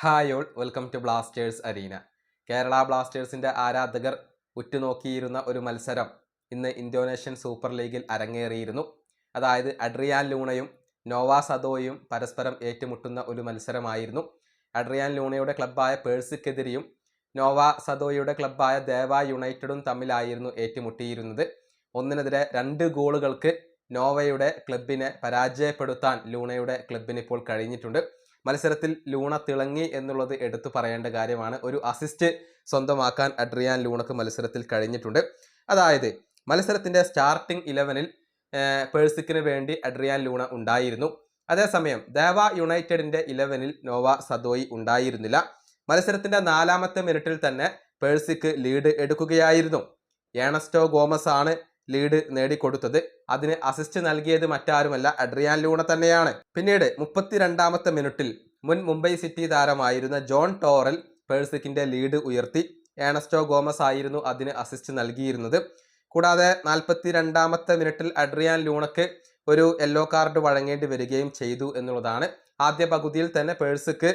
Hi all, welcome to Blasters arena. Kerala ബ്ലാസ്റ്റേഴ്സിൻ്റെ ആരാധകർ ഉറ്റുനോക്കിയിരുന്ന ഒരു മത്സരം ഇന്ന് ഇന്തോനേഷ്യൻ സൂപ്പർ ലീഗിൽ അരങ്ങേറിയിരുന്നു. അതായത് അഡ്രിയാൻ ലൂണയും നോവ സദോയും പരസ്പരം ഏറ്റുമുട്ടുന്ന ഒരു മത്സരമായിരുന്നു. അഡ്രിയാൻ ലൂണയുടെ ക്ലബ്ബായ പേഴ്സിക്കെതിരെയും നോവ സദോയുടെ ക്ലബ്ബായ ദേവ യുണൈറ്റഡും തമ്മിലായിരുന്നു ഏറ്റുമുട്ടിയിരുന്നത്. ഒന്നിനെതിരെ 2 ഗോളുകൾക്ക് നോവയുടെ ക്ലബിനെ പരാജയപ്പെടുത്താൻ ലൂണയുടെ ക്ലബിന് ഇപ്പോൾ കഴിഞ്ഞിട്ടുണ്ട്. മത്സരത്തിൽ ലൂണ തിളങ്ങി എന്നുള്ളത് എടുത്തു പറയേണ്ട കാര്യമാണ്. ഒരു അസിസ്റ്റ് സ്വന്തമാക്കാൻ അഡ്രിയാൻ ലൂണക്ക് മത്സരത്തിൽ കഴിഞ്ഞിട്ടുണ്ട്. അതായത് മത്സരത്തിൻ്റെ സ്റ്റാർട്ടിംഗ് 11-ൽ പേഴ്സിക്കിന് വേണ്ടി അഡ്രിയാൻ ലൂണ ഉണ്ടായിരുന്നു. അതേസമയം ദേവ യുണൈറ്റഡിൻ്റെ 11-ൽ നോവ സദോയി ഉണ്ടായിരുന്നില്ല. മത്സരത്തിൻ്റെ 4-ാമത്തെ മിനിറ്റിൽ തന്നെ പേഴ്സിക്ക് ലീഡ് എടുക്കുകയായിരുന്നു. ഏണസ്റ്റോ ഗോമസ് ആണ് ലീഡ് നേടിക്കൊടുത്തത്. അതിന് അസിസ്റ്റ് നൽകിയത് മറ്റാരുമല്ല, അഡ്രിയാൻ ലൂണ തന്നെയാണ്. പിന്നീട് 32-ാമത്തെ മിനിറ്റിൽ മുൻ മുംബൈ സിറ്റി താരമായിരുന്ന ജോൺ ടോറൽ പേഴ്സിക്കിന്റെ ലീഡ് ഉയർത്തി. ഏണസ്റ്റോ ഗോമസ് ആയിരുന്നു അതിന് അസിസ്റ്റ് നൽകിയിരുന്നത്. കൂടാതെ 42-ാമത്തെ മിനിറ്റിൽ അഡ്രിയാൻ ലൂണക്ക് ഒരു യെല്ലോ കാർഡ് വഴങ്ങേണ്ടി വരികയും ചെയ്തു എന്നുള്ളതാണ്. ആദ്യ പകുതിയിൽ തന്നെ പേഴ്സിക്ക്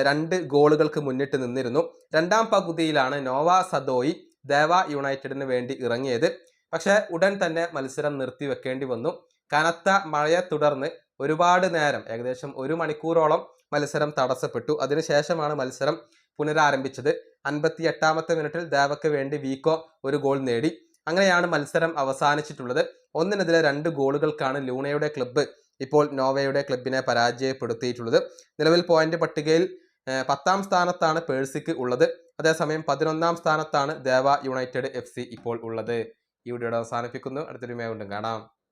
2 ഗോളുകൾക്ക് മുന്നിട്ട് നിന്നിരുന്നു. 2-ാം പകുതിയിലാണ് നോവ സദോയി ദേവ യുണൈറ്റഡിന് വേണ്ടി ഇറങ്ങിയത്. പക്ഷേ ഉടൻ തന്നെ മത്സരം നിർത്തിവെക്കേണ്ടി വന്നു. കനത്ത മഴയെ തുടർന്ന് ഒരുപാട് നേരം, ഏകദേശം 1 മണിക്കൂറോളം മത്സരം തടസ്സപ്പെട്ടു. അതിനുശേഷമാണ് മത്സരം പുനരാരംഭിച്ചത്. 58-ാമത്തെ മിനിറ്റിൽ ദേവയ്ക്ക് വേണ്ടി വീക്കോ ഒരു ഗോൾ നേടി. അങ്ങനെയാണ് മത്സരം അവസാനിച്ചിട്ടുള്ളത്. 1-നെതിരെ 2 ഗോളുകൾക്കാണ് ലൂണയുടെ ക്ലബ്ബ് ഇപ്പോൾ നോവയുടെ ക്ലബിനെ പരാജയപ്പെടുത്തിയിട്ടുള്ളത്. നിലവിൽ പോയിന്റ് പട്ടികയിൽ 10-ാം സ്ഥാനത്താണ് പേഴ്സിക്ക് ഉള്ളത്. അതേസമയം 11-ാം സ്ഥാനത്താണ് ദേവ യുണൈറ്റഡ് FC ഇപ്പോൾ ഉള്ളത്. ഈ വീഡിയോ അവസാനിപ്പിക്കുന്നു. അടുത്തൊരു വീണ്ടും കാണാം.